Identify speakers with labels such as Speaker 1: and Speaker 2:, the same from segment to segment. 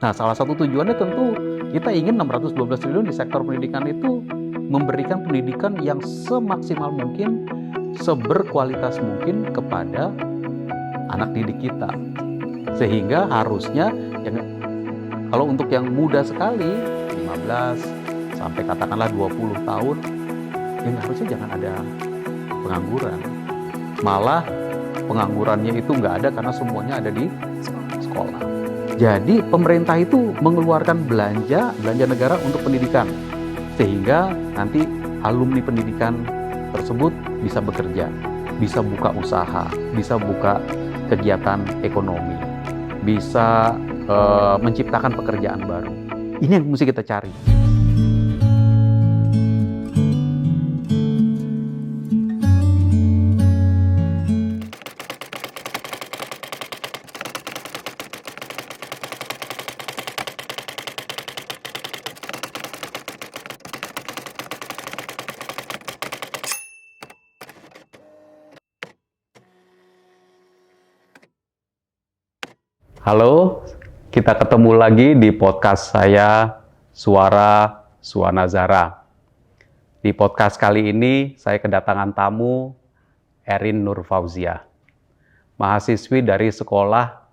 Speaker 1: Nah, salah satu tujuannya tentu kita ingin 612 triliun di sektor pendidikan itu memberikan pendidikan yang semaksimal mungkin, seberkualitas mungkin kepada anak didik kita. Sehingga harusnya kalau untuk yang muda sekali, 15 sampai katakanlah 20 tahun, yang harusnya jangan ada pengangguran. Malah penganggurannya itu nggak ada karena semuanya ada di sekolah. Jadi pemerintah itu mengeluarkan belanja negara untuk pendidikan. Sehingga nanti alumni pendidikan tersebut bisa bekerja, bisa buka usaha, bisa buka kegiatan ekonomi, bisa menciptakan pekerjaan baru. Ini yang mesti kita cari. Halo, kita ketemu lagi di podcast saya, Suara Suanazara. Di podcast kali ini, saya kedatangan tamu Erin Nurfauzia, mahasiswi dari Sekolah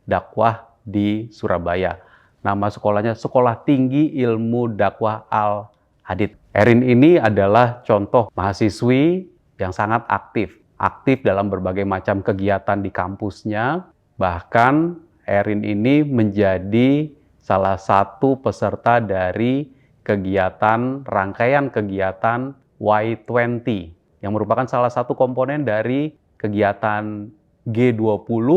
Speaker 1: Dakwah di Surabaya. Nama sekolahnya Sekolah Tinggi Ilmu Dakwah Al-Hadid. Erin ini adalah contoh mahasiswi yang sangat aktif dalam berbagai macam kegiatan di kampusnya. Bahkan Erin ini menjadi salah satu peserta dari rangkaian kegiatan Y20 yang merupakan salah satu komponen dari kegiatan G20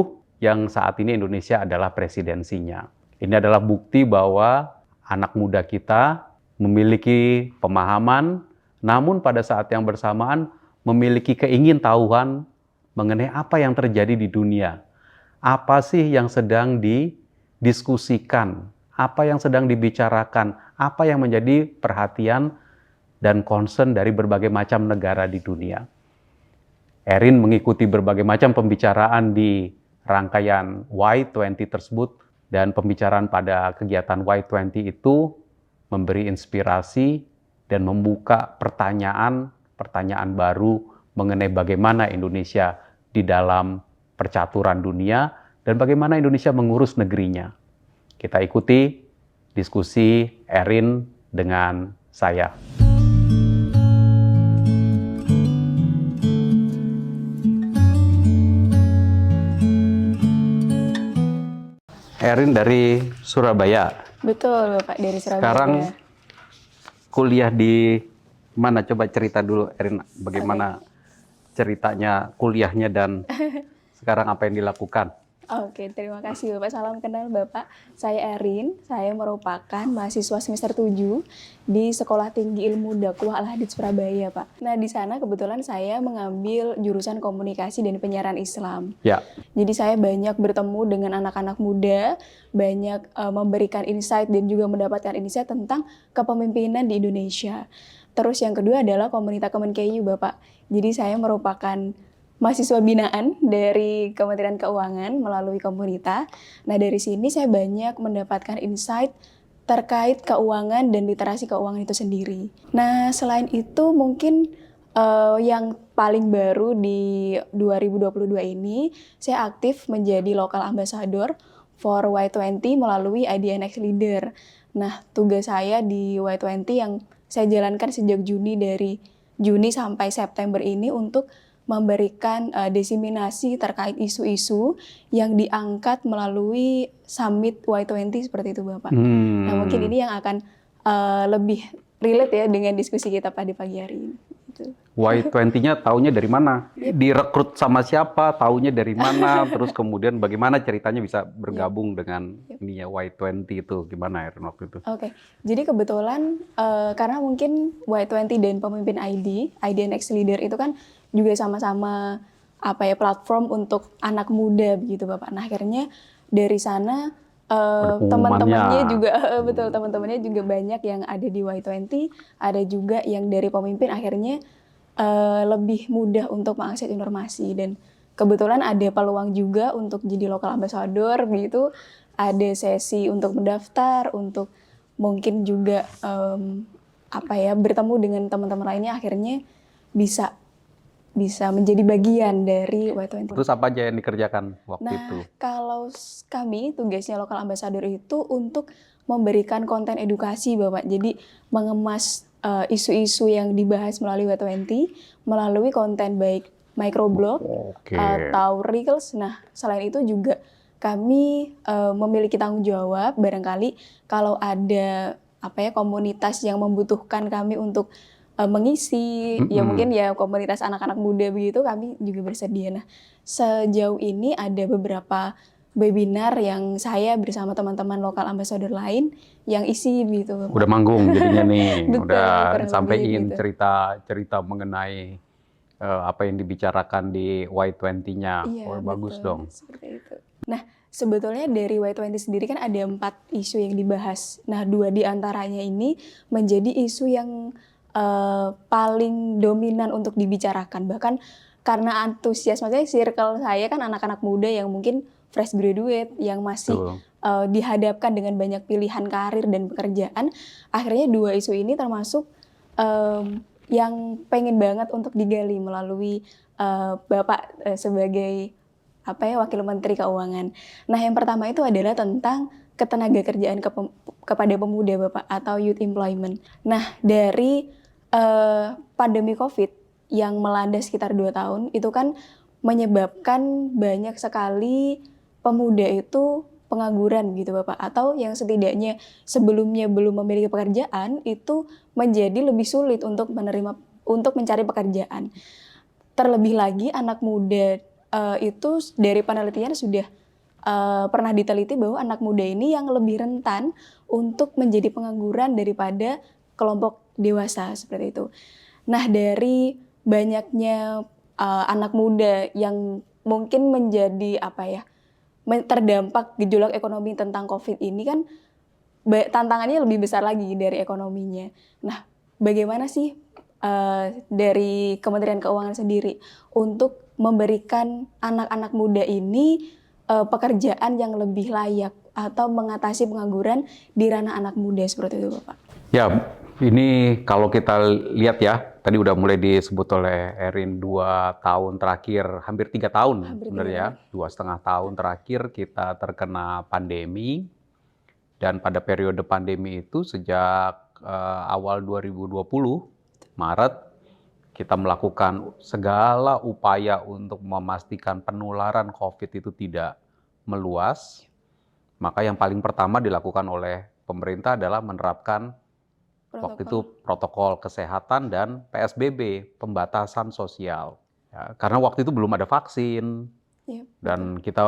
Speaker 1: yang saat ini Indonesia adalah presidensinya. Ini adalah bukti bahwa anak muda kita memiliki pemahaman, namun pada saat yang bersamaan memiliki keingintahuan mengenai apa yang terjadi di dunia. Apa sih yang sedang didiskusikan, apa yang sedang dibicarakan, apa yang menjadi perhatian dan concern dari berbagai macam negara di dunia. Erin mengikuti berbagai macam pembicaraan di rangkaian Y20 tersebut, dan pembicaraan pada kegiatan Y20 itu memberi inspirasi dan membuka pertanyaan baru mengenai bagaimana Indonesia di dalam percaturan dunia, dan bagaimana Indonesia mengurus negerinya. Kita ikuti diskusi Erin dengan saya. Erin dari Surabaya.
Speaker 2: Betul, Bapak, dari Surabaya.
Speaker 1: Sekarang kuliah di mana? Coba cerita dulu, Erin, bagaimana ceritanya kuliahnya dan sekarang apa yang dilakukan?
Speaker 2: Oke, terima kasih Bapak. Salam kenal Bapak. Saya Erin, saya merupakan mahasiswa semester 7 di Sekolah Tinggi Ilmu Dakwah Al-Hadid Surabaya, Pak. Nah, di sana kebetulan saya mengambil jurusan komunikasi dan penyiaran Islam.
Speaker 1: Ya.
Speaker 2: Jadi saya banyak bertemu dengan anak-anak muda, banyak memberikan insight dan juga mendapatkan insight tentang kepemimpinan di Indonesia. Terus yang kedua adalah komunitas Kemenkeu, Bapak. Jadi saya merupakan mahasiswa binaan dari Kementerian Keuangan melalui komunitas. Nah, dari sini saya banyak mendapatkan insight terkait keuangan dan literasi keuangan itu sendiri. Nah, selain itu mungkin yang paling baru di 2022 ini, saya aktif menjadi local ambassador for Y20 melalui IDNX Leader. Nah, tugas saya di Y20 yang saya jalankan sejak dari Juni sampai September ini untuk memberikan diseminasi terkait isu-isu yang diangkat melalui Summit Y20 seperti itu, Bapak. Nah, mungkin ini yang akan lebih relate ya dengan diskusi kita pada pagi hari ini. Gitu.
Speaker 1: Y20-nya taunya dari mana? Direkrut sama siapa? Taunya dari mana? Terus kemudian bagaimana ceritanya bisa bergabung dengan ini ya, Y20 itu? Gimana ya waktu itu?
Speaker 2: Oke, jadi kebetulan karena mungkin Y20 dan pemimpin IDNX Leader itu kan juga sama-sama platform untuk anak muda begitu, Bapak. Nah, akhirnya dari sana teman-temannya juga betul, teman-temannya juga banyak yang ada di Y20, ada juga yang dari pemimpin, akhirnya lebih mudah untuk mengakses informasi, dan kebetulan ada peluang juga untuk jadi local ambassador begitu. ada sesi untuk mendaftar, untuk mungkin juga bertemu dengan teman-teman lainnya, akhirnya bisa menjadi bagian dari Y20.
Speaker 1: Terus apa aja yang dikerjakan waktu
Speaker 2: Nah,
Speaker 1: itu?
Speaker 2: kalau kami tugasnya lokal ambassador itu untuk memberikan konten edukasi, Bapak. Jadi mengemas isu-isu yang dibahas melalui Y20 melalui konten baik microblog
Speaker 1: Oke.
Speaker 2: atau reels. Nah, selain itu juga kami memiliki tanggung jawab barangkali kalau ada komunitas yang membutuhkan kami untuk mengisi, ya mungkin ya komunitas anak-anak muda begitu, kami juga bersedia. Nah, sejauh ini ada beberapa webinar yang saya bersama teman-teman lokal ambassador lain yang isi gitu, Bapak.
Speaker 1: Udah manggung jadinya nih,
Speaker 2: Betul,
Speaker 1: udah
Speaker 2: kurang lebih
Speaker 1: sampein
Speaker 2: gitu.
Speaker 1: cerita mengenai apa yang dibicarakan di Y20-nya.
Speaker 2: Iya,
Speaker 1: Bagus
Speaker 2: betul.
Speaker 1: dong.
Speaker 2: Seperti itu. Nah, sebetulnya dari Y20 sendiri kan ada 4 isu yang dibahas. Nah, 2 di antaranya ini menjadi isu yang paling dominan untuk dibicarakan. Bahkan karena antusias, maksudnya circle saya kan anak-anak muda yang mungkin fresh graduate, yang masih
Speaker 1: Tuh.
Speaker 2: dihadapkan dengan banyak pilihan karir dan pekerjaan. Akhirnya 2 isu ini termasuk yang pengen banget untuk digali melalui Bapak sebagai Wakil Menteri Keuangan. Nah, yang pertama itu adalah tentang ketenaga kerjaan kepada pemuda, Bapak, atau youth employment. Nah, dari pandemi COVID yang melanda sekitar 2 tahun, itu kan menyebabkan banyak sekali pemuda itu pengangguran gitu, Bapak, atau yang setidaknya sebelumnya belum memiliki pekerjaan itu menjadi lebih sulit untuk mencari pekerjaan. Terlebih lagi anak muda itu dari penelitian sudah pernah diteliti bahwa anak muda ini yang lebih rentan untuk menjadi pengangguran daripada kelompok dewasa, seperti itu. Nah, dari banyaknya anak muda yang mungkin menjadi terdampak gejolak ekonomi tentang COVID ini kan tantangannya lebih besar lagi dari ekonominya. Nah, bagaimana sih dari Kementerian Keuangan sendiri untuk memberikan anak-anak muda ini pekerjaan yang lebih layak atau mengatasi pengangguran di ranah anak muda, seperti itu, Bapak?
Speaker 1: Ya, ini kalau kita lihat ya, tadi udah mulai disebut oleh Erin 2 tahun terakhir, hampir 3 tahun sebenarnya, 2,5 tahun terakhir kita terkena pandemi. Dan pada periode pandemi itu sejak awal 2020, Maret, kita melakukan segala upaya untuk memastikan penularan COVID itu tidak meluas. Maka yang paling pertama dilakukan oleh pemerintah adalah menerapkan waktu itu protokol kesehatan dan PSBB, pembatasan sosial. Ya, karena waktu itu belum ada vaksin, dan kita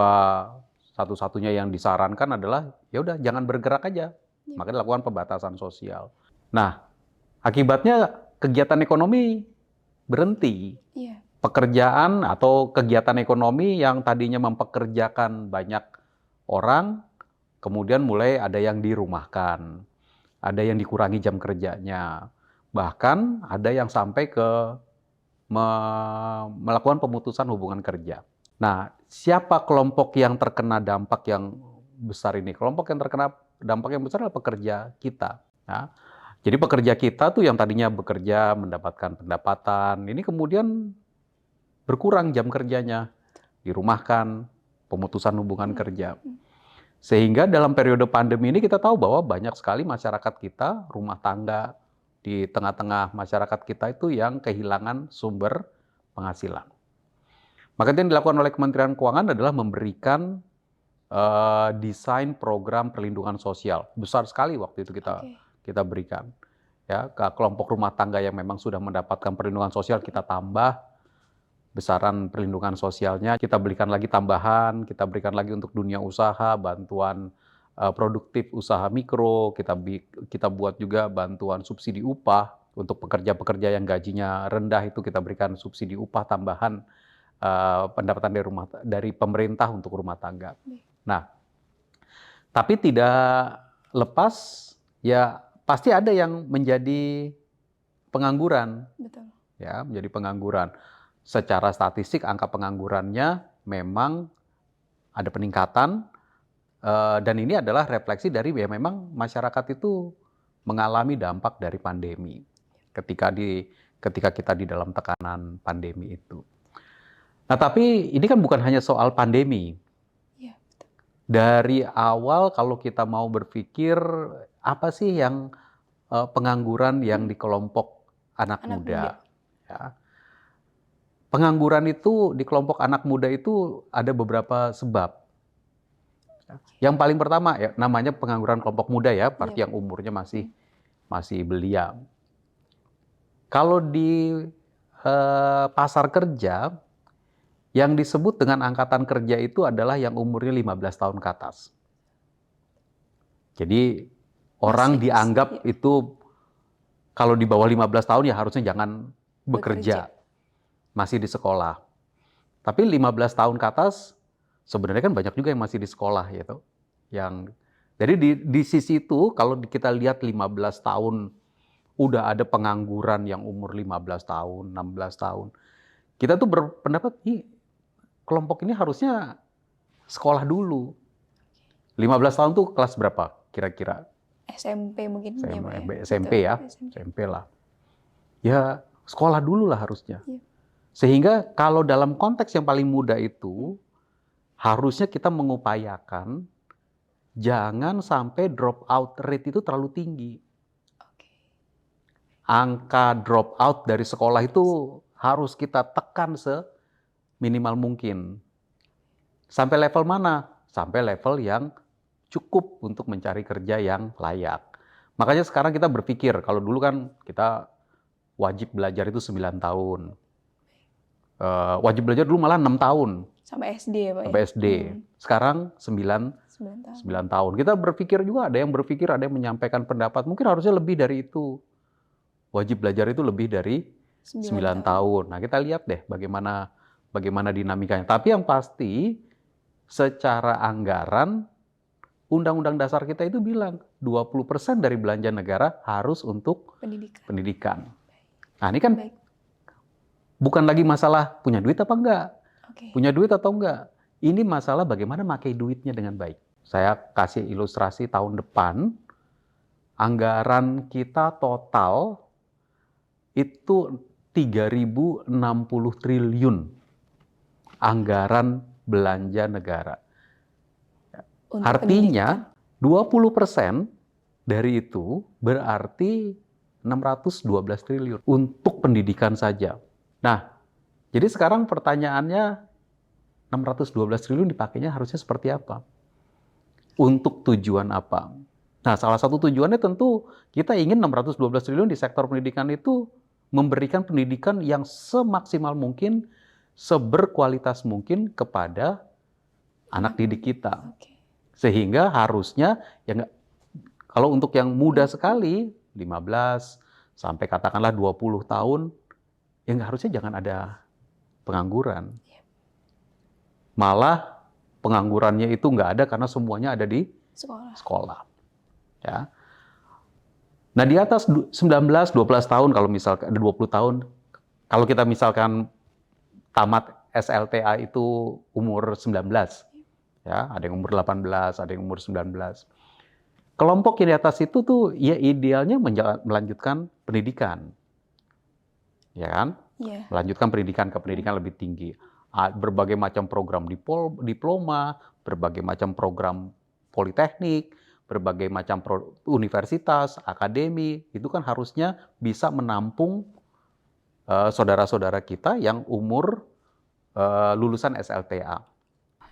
Speaker 1: satu-satunya yang disarankan adalah ya udah jangan bergerak aja, maka dilakukan pembatasan sosial. Nah, akibatnya kegiatan ekonomi berhenti. Pekerjaan atau kegiatan ekonomi yang tadinya mempekerjakan banyak orang, kemudian mulai ada yang dirumahkan, ada yang dikurangi jam kerjanya, bahkan ada yang sampai ke melakukan pemutusan hubungan kerja. Nah, siapa kelompok yang terkena dampak yang besar ini? Kelompok yang terkena dampak yang besar adalah pekerja kita. Ya. Jadi pekerja kita tuh yang tadinya bekerja mendapatkan pendapatan, ini kemudian berkurang jam kerjanya, dirumahkan, pemutusan hubungan kerja. Sehingga dalam periode pandemi ini kita tahu bahwa banyak sekali masyarakat kita, rumah tangga di tengah-tengah masyarakat kita itu yang kehilangan sumber penghasilan. Maka yang dilakukan oleh Kementerian Keuangan adalah memberikan desain program perlindungan sosial. Besar sekali waktu itu kita berikan. Ya, ke kelompok rumah tangga yang memang sudah mendapatkan perlindungan sosial kita tambah besaran perlindungan sosialnya, kita berikan lagi tambahan, kita berikan lagi untuk dunia usaha, bantuan produktif usaha mikro, kita buat juga bantuan subsidi upah untuk pekerja-pekerja yang gajinya rendah, itu kita berikan subsidi upah tambahan pendapatan dari pemerintah untuk rumah tangga. Nah, tapi tidak lepas ya pasti ada yang menjadi pengangguran.
Speaker 2: Betul.
Speaker 1: Ya, menjadi pengangguran. Secara statistik angka penganggurannya memang ada peningkatan, Dan ini adalah refleksi dari ya memang masyarakat itu mengalami dampak dari pandemi ketika kita di dalam tekanan pandemi itu. Nah, tapi ini kan bukan hanya soal pandemi.
Speaker 2: Iya, betul.
Speaker 1: Dari awal kalau kita mau berpikir apa sih yang pengangguran yang di kelompok anak muda. Ya. Pengangguran itu di kelompok anak muda itu ada beberapa sebab. Yang paling pertama ya namanya pengangguran kelompok muda ya, berarti yang umurnya masih belia. Kalau di pasar kerja yang disebut dengan angkatan kerja itu adalah yang umurnya 15 tahun ke atas. Jadi orang dianggap itu kalau di bawah 15 tahun ya harusnya jangan bekerja. Masih di sekolah. Tapi 15 tahun ke atas sebenarnya kan banyak juga yang masih di sekolah gitu. Jadi di sisi itu kalau kita lihat 15 tahun udah ada pengangguran yang umur 15 tahun, 16 tahun. Kita tuh berpendapat kelompok ini harusnya sekolah dulu. 15 tahun tuh kelas berapa kira-kira?
Speaker 2: SMP mungkin
Speaker 1: SMP ya, SMP lah. Ya sekolah dulu lah harusnya. Sehingga kalau dalam konteks yang paling muda itu, harusnya kita mengupayakan jangan sampai drop out rate itu terlalu tinggi. Angka drop out dari sekolah itu harus kita tekan seminimal mungkin. Sampai level mana? Sampai level yang cukup untuk mencari kerja yang layak. Makanya sekarang kita berpikir, kalau dulu kan kita wajib belajar itu 9 tahun. Wajib belajar dulu malah 6 tahun.
Speaker 2: Sampai SD ya Pak?
Speaker 1: Sampai SD. Sekarang 9 tahun. Kita berpikir juga, ada yang berpikir, ada yang menyampaikan pendapat, mungkin harusnya lebih dari itu. Wajib belajar itu lebih dari 9 tahun. Nah kita lihat deh bagaimana dinamikanya. Tapi yang pasti secara anggaran, Undang-Undang Dasar kita itu bilang 20% dari belanja negara harus untuk pendidikan. Nah ini kan bukan lagi masalah punya duit apa enggak. Punya duit atau enggak. Ini masalah bagaimana pakai duitnya dengan baik. Saya kasih ilustrasi tahun depan, anggaran kita total itu 3.060 triliun anggaran belanja negara. Artinya 20% dari itu berarti 612 triliun untuk pendidikan saja. Nah, jadi sekarang pertanyaannya 612 triliun dipakainya harusnya seperti apa? Untuk tujuan apa? Nah, salah satu tujuannya tentu kita ingin 612 triliun di sektor pendidikan itu memberikan pendidikan yang semaksimal mungkin, seberkualitas mungkin kepada anak didik kita. Sehingga harusnya kalau untuk yang muda sekali 15 sampai katakanlah 20 tahun yang harusnya jangan ada pengangguran. Malah penganggurannya itu nggak ada karena semuanya ada di sekolah. Ya. Nah di atas 19-12 tahun kalau misalkan ada 20 tahun, kalau kita misalkan tamat SLTA itu umur 19, ya ada yang umur 18, ada yang umur 19. Kelompok yang di atas itu tuh ya idealnya melanjutkan pendidikan, ya kan? Melanjutkan pendidikan ke pendidikan lebih tinggi. Berbagai macam program diploma, berbagai macam program politeknik, berbagai macam universitas, akademi, itu kan harusnya bisa menampung saudara-saudara kita yang umur lulusan SLTA.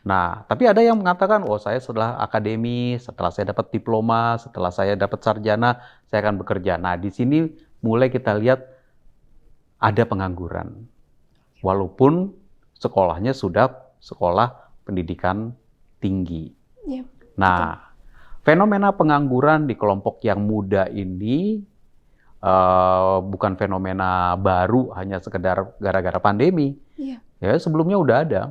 Speaker 1: Nah, tapi ada yang mengatakan, oh saya setelah akademi, setelah saya dapat diploma, setelah saya dapat sarjana, saya akan bekerja. Nah, di sini mulai kita lihat ada pengangguran. Walaupun sekolahnya sudah sekolah pendidikan tinggi. Nah, fenomena pengangguran di kelompok yang muda ini bukan fenomena baru hanya sekedar gara-gara pandemi. Ya, sebelumnya udah ada.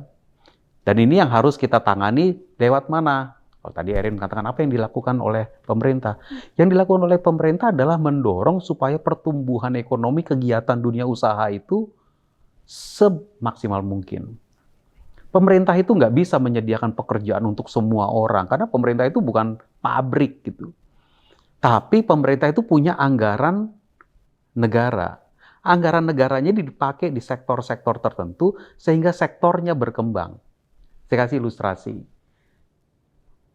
Speaker 1: Dan ini yang harus kita tangani lewat mana? Kalau tadi Erin mengatakan apa yang dilakukan oleh pemerintah? Yang dilakukan oleh pemerintah adalah mendorong supaya pertumbuhan ekonomi kegiatan dunia usaha itu semaksimal mungkin. Pemerintah itu nggak bisa menyediakan pekerjaan untuk semua orang, karena pemerintah itu bukan pabrik gitu. Tapi pemerintah itu punya anggaran negara. Anggaran negaranya dipakai di sektor-sektor tertentu sehingga sektornya berkembang. Saya kasih ilustrasi.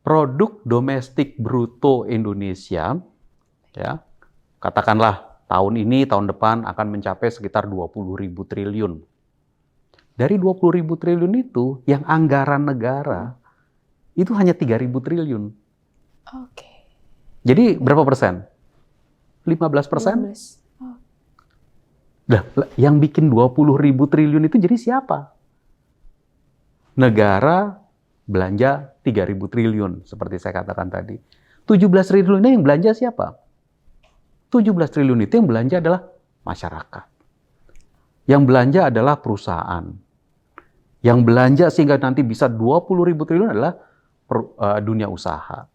Speaker 1: Produk domestik bruto Indonesia, ya, katakanlah tahun ini, tahun depan akan mencapai sekitar 20.000 triliun. Dari 20.000 triliun itu, yang anggaran negara itu hanya 3.000 triliun.
Speaker 2: Oke.
Speaker 1: Jadi berapa persen? 15%?
Speaker 2: 15. Oh,
Speaker 1: Nah, yang bikin 20.000 triliun itu jadi siapa? Negara belanja 3.000 triliun, seperti saya katakan tadi. 17 triliunnya yang belanja siapa? 17 triliun itu yang belanja adalah masyarakat. Yang belanja adalah perusahaan. Yang belanja sehingga nanti bisa 20.000 triliun adalah dunia usaha.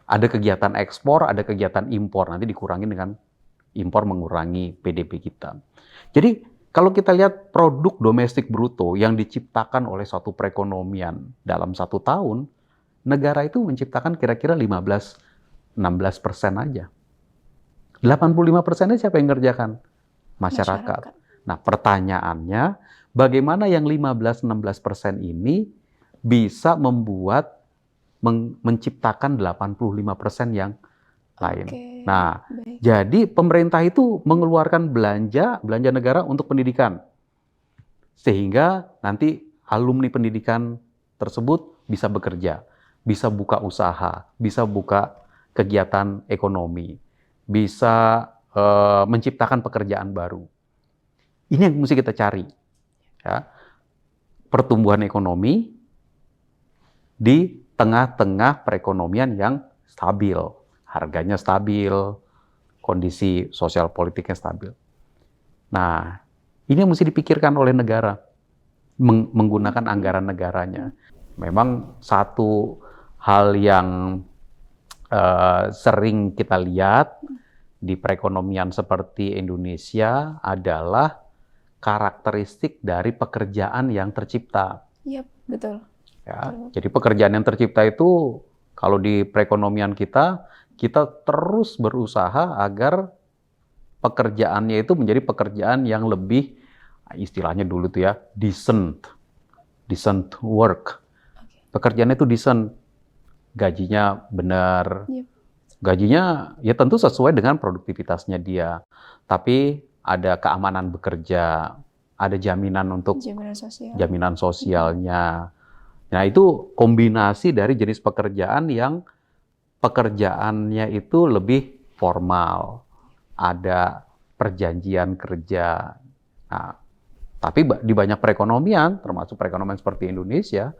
Speaker 1: Ada kegiatan ekspor, ada kegiatan impor. Nanti dikurangi dengan impor mengurangi PDB kita. Jadi kalau kita lihat produk domestik bruto yang diciptakan oleh suatu perekonomian dalam 1 tahun, negara itu menciptakan kira-kira 15-16% aja. 85%-nya siapa yang ngerjakan? Masyarakat. Nah, pertanyaannya, bagaimana yang 15-16% ini bisa membuat menciptakan 85% yang lain.
Speaker 2: Oke,
Speaker 1: Nah,
Speaker 2: baik.
Speaker 1: jadi pemerintah itu mengeluarkan belanja negara untuk pendidikan. Sehingga nanti alumni pendidikan tersebut bisa bekerja, bisa buka usaha, bisa buka kegiatan ekonomi, bisa menciptakan pekerjaan baru. Ini yang mesti kita cari. Ya. Pertumbuhan ekonomi di tengah-tengah perekonomian yang stabil. Harganya stabil, kondisi sosial politiknya stabil. Nah, ini yang mesti dipikirkan oleh negara, menggunakan anggaran negaranya. Memang satu hal yang sering kita lihat di perekonomian seperti Indonesia adalah karakteristik dari pekerjaan yang tercipta.
Speaker 2: Iya, betul.
Speaker 1: Ya, jadi pekerjaan yang tercipta itu kalau di perekonomian kita terus berusaha agar pekerjaannya itu menjadi pekerjaan yang lebih, istilahnya dulu tuh ya, decent work. Pekerjaannya itu decent, gajinya benar, gajinya ya tentu sesuai dengan produktivitasnya dia, tapi ada keamanan bekerja, ada jaminan untuk jaminan sosialnya. Nah, itu kombinasi dari jenis pekerjaan yang pekerjaannya itu lebih formal, ada perjanjian kerja. Nah, tapi di banyak perekonomian, termasuk perekonomian seperti Indonesia,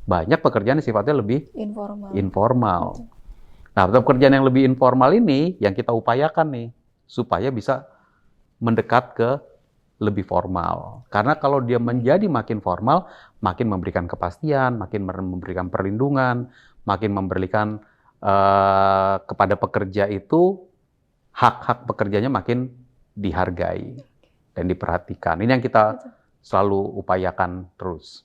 Speaker 1: banyak pekerjaan yang sifatnya lebih informal. Nah, pekerjaan yang lebih informal ini yang kita upayakan nih, supaya bisa mendekat ke lebih formal. Karena kalau dia menjadi makin formal, makin memberikan kepastian, makin memberikan perlindungan, makin memberikan kepada pekerja itu, hak-hak pekerjanya makin dihargai dan diperhatikan. Ini yang kita selalu upayakan terus.